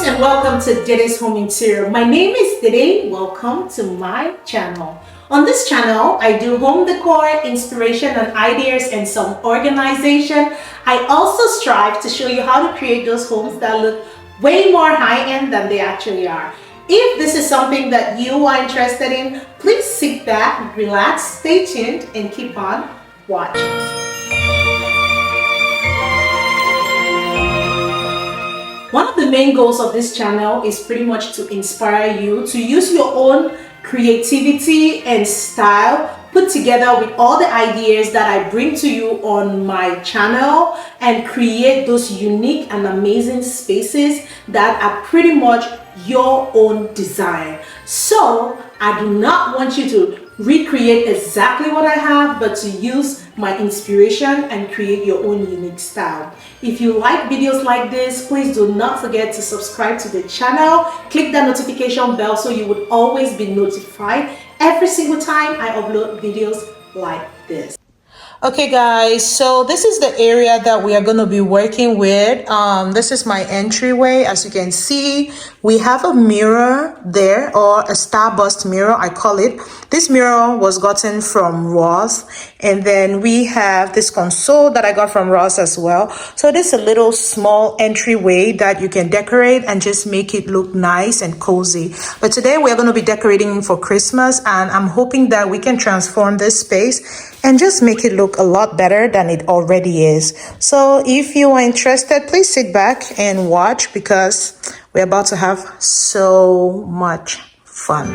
and welcome to Dide's Home Interior. My name is Dide. Welcome to my channel. On this channel, I do home decor, inspiration and ideas, and some organization. I also strive to show you how to create those homes that look way more high-end than they actually are. If this is something that you are interested in, please sit back, relax, stay tuned, and keep on watching. One of the main goals of this channel is pretty much to inspire you to use your own creativity and style put together with all the ideas that I bring to you on my channel and create those unique and amazing spaces that are pretty much your own design. So I do not want you to recreate exactly what I have, but to use my inspiration and create your own unique style. If you like videos like this, please do not forget to subscribe to the channel. Click that notification bell so you would always be notified every single time I upload videos like this. Okay guys, so this is the area that we are going to be working with. This is my entryway. As you can see, we have a mirror there, or a starburst mirror I call it. This mirror was gotten from Ross, and then we have this console that I got from Ross as well. So this is a little small entryway that you can decorate and just make it look nice and cozy. But today we're going to be decorating for Christmas, and I'm hoping that we can transform this space and just make it look a lot better than it already is. So if you are interested, please sit back and watch, because we're about to have so much fun.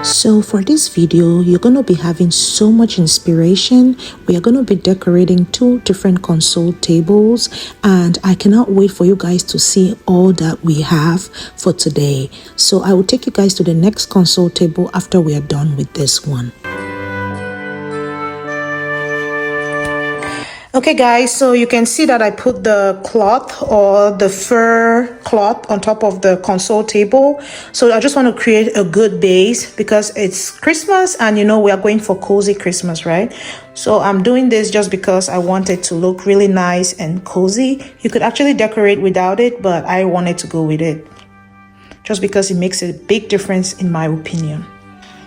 So for this video, you're going to be having so much inspiration. We are going to be decorating 2 different console tables, and I cannot wait for you guys to see all that we have for today. So I will take you guys to the next console table after we are done with this one. Okay guys, so you can see that I put the cloth or the fur cloth on top of the console table. So I just want to create a good base because it's Christmas, and you know we are going for cozy Christmas, right? So I'm doing this just because I want it to look really nice and cozy. You could actually decorate without it, but I wanted to go with it just because it makes a big difference in my opinion.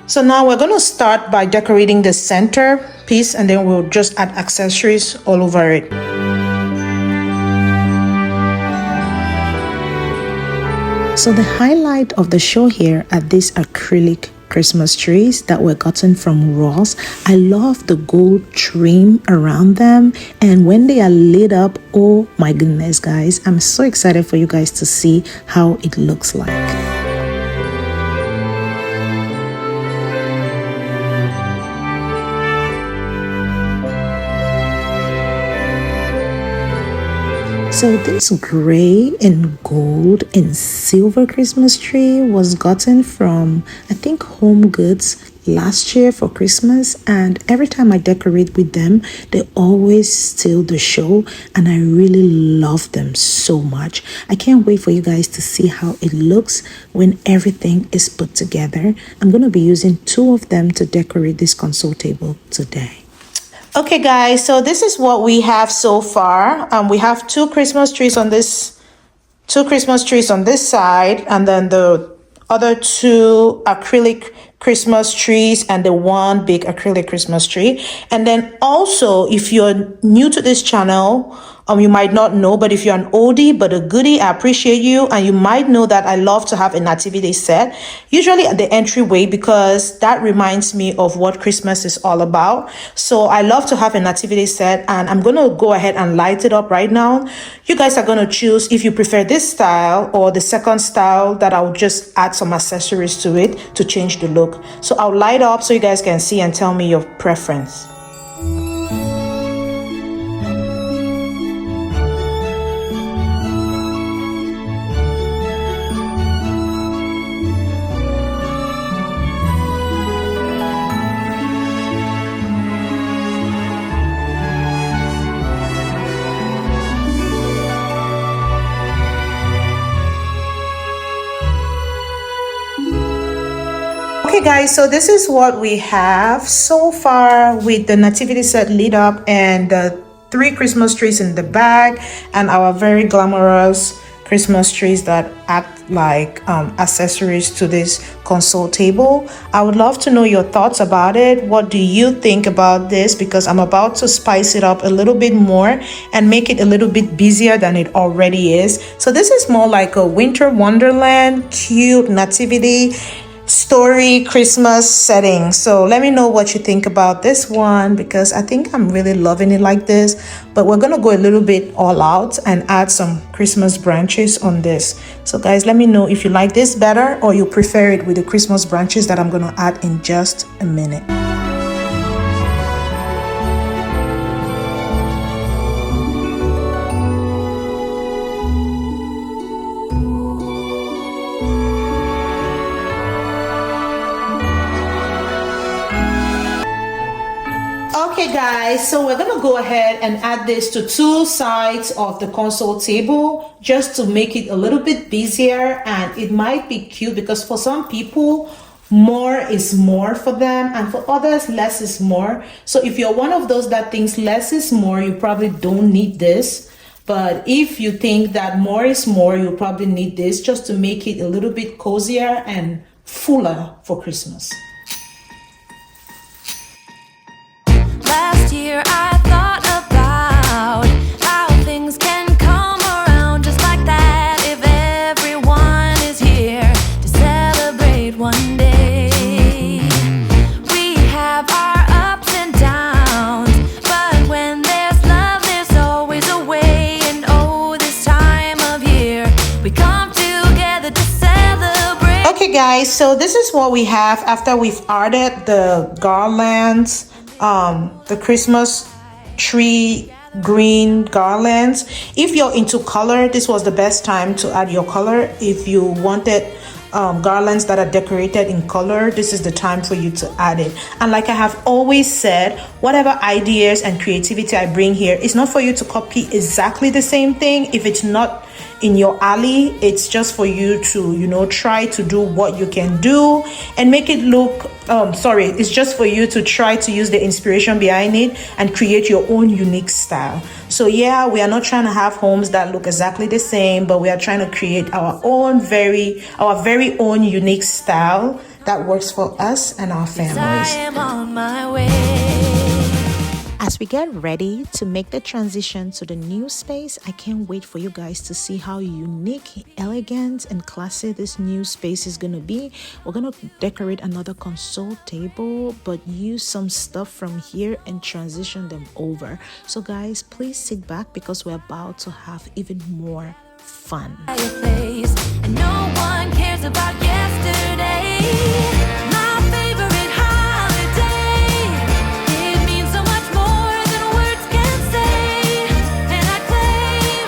So now we're going to start by decorating the center piece, and then we'll just add accessories all over it. So the highlight of the show here are these acrylic Christmas trees that were gotten from Ross. I love the gold trim around them, and when they are lit up, oh my goodness guys, I'm so excited for you guys to see how it looks like. So this gray and gold and silver Christmas tree was gotten from, I think, Home Goods last year for Christmas, and every time I decorate with them, they always steal the show, and I really love them so much. I can't wait for you guys to see how it looks when everything is put together. I'm going to be using 2 of them to decorate this console table today. Okay guys, so this is what we have so far. We have 2 Christmas trees on this, 2 Christmas trees on this side, and then the other 2 acrylic Christmas trees, and the 1 big acrylic Christmas tree. And then also, if you're new to this channel, you might not know, but if you're an oldie but a goodie, I appreciate you, and you might know that I love to have a nativity set, usually at the entryway, because that reminds me of what Christmas is all about. So I love to have a nativity set, and I'm going to go ahead and light it up right now. You guys are going to choose if you prefer this style or the second style that I'll just add some accessories to it to change the look. So I'll light up so you guys can see and tell me your preference. Okay guys, so this is what we have so far with the nativity set lit up and the 3 Christmas trees in the bag, and our very glamorous Christmas trees that act like accessories to this console table. I would love to know your thoughts about it. What do you think about this? Because I'm about to spice it up a little bit more and make it a little bit busier than it already is. So this is more like a winter wonderland, cute nativity story Christmas setting. So let me know what you think about this one, because I think I'm really loving it like this. But we're gonna go a little bit all out and add some Christmas branches on this. So guys, let me know if you like this better or you prefer it with the Christmas branches that I'm gonna add in just a minute. Okay guys, so we're gonna go ahead and add this to 2 sides of the console table just to make it a little bit busier, and it might be cute because for some people more is more for them, and for others less is more. So if you're one of those that thinks less is more, you probably don't need this. But if you think that more is more, you probably need this just to make it a little bit cozier and fuller for Christmas. Last year I thought about how things can come around just like that if everyone is here to celebrate one day. We have our ups and downs, but when there's love there's always a way. And oh, this time of year we come together to celebrate. Okay guys, so this is what we have after we've added the garlands, the Christmas tree green garlands. If you're into color, this was the best time to add your color. If you wanted garlands that are decorated in color, this is the time for you to add it. And like I have always said, whatever ideas and creativity I bring here, it's not for you to copy exactly the same thing. If it's not in your alley, it's just for you to, you know, try to do what you can do and make it look it's just for you to try to use the inspiration behind it and create your own unique style. So yeah, we are not trying to have homes that look exactly the same, but we are trying to create our very own unique style that works for us and our families. I am on my way. As we get ready to make the transition to the new space, I can't wait for you guys to see how unique, elegant, and classy this new space is going to be. We're going to decorate another console table, but use some stuff from here and transition them over. So guys, please sit back because we're about to have even more fun. And no one cares about yesterday. My favorite holiday. It means so much more than words can say. And I claim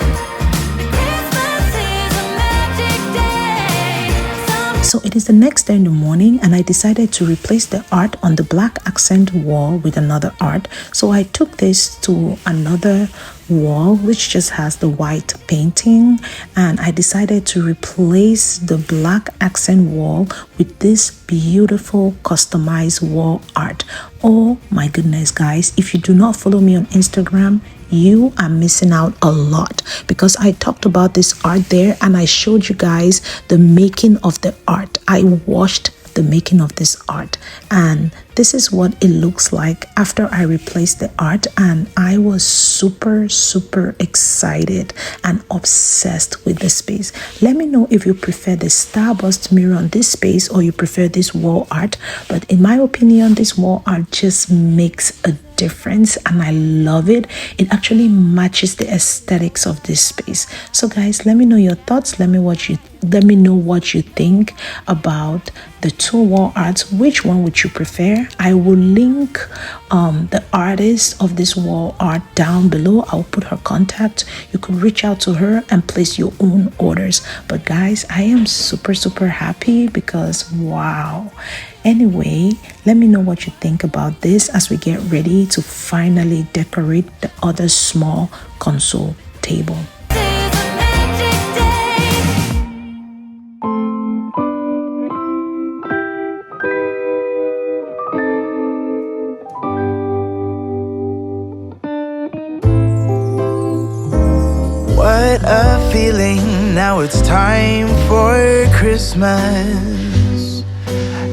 that Christmas is a magic day. So it is the next day in the morning, and I decided to replace the art on the black accent wall with another art. So I took this to another wall which just has the white painting, and I decided to replace the black accent wall with this beautiful customized wall art. Oh my goodness guys, if you do not follow me on Instagram, you are missing out a lot, because I talked about this art there and I showed you guys the making of the art. I watched the making of this art, and this is what it looks like after I replaced the art, and I was super excited and obsessed with the space. Let me know if you prefer the starburst mirror on this space or you prefer this wall art, but in my opinion this wall art just makes a difference and I love it. It actually matches the aesthetics of this space. So guys, let me know your thoughts. Let me know what you think about the two wall arts. Which one would you prefer? I will link the artist of this wall art down below. I'll put her contact. You could reach out to her and place your own orders. But guys, I am super happy because wow. Anyway, let me know what you think about this as we get ready to finally decorate the other small console table. it's time for Christmas,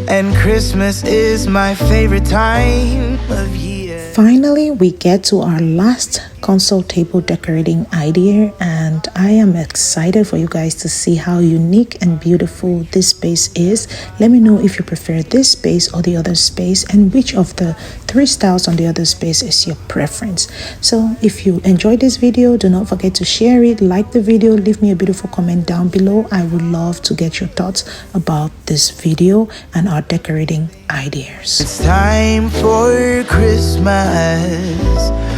and Christmas is my favorite time of year. Finally, we get to our last console table decorating idea, and I am excited for you guys to see how unique and beautiful this space is. Let me know if you prefer this space or the other space, and which of the 3 styles on the other space is your preference. So if you enjoyed this video, do not forget to share it, like the video, leave me a beautiful comment down below. I would love to get your thoughts about this video and our decorating ideas. It's time for Christmas.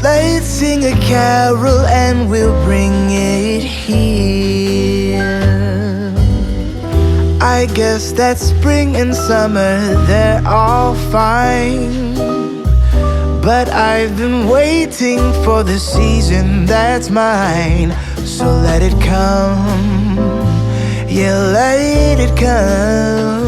Let's sing a carol and we'll bring it here. I guess that spring and summer, they're all fine, but I've been waiting for the season that's mine. So let it come, yeah, let it come.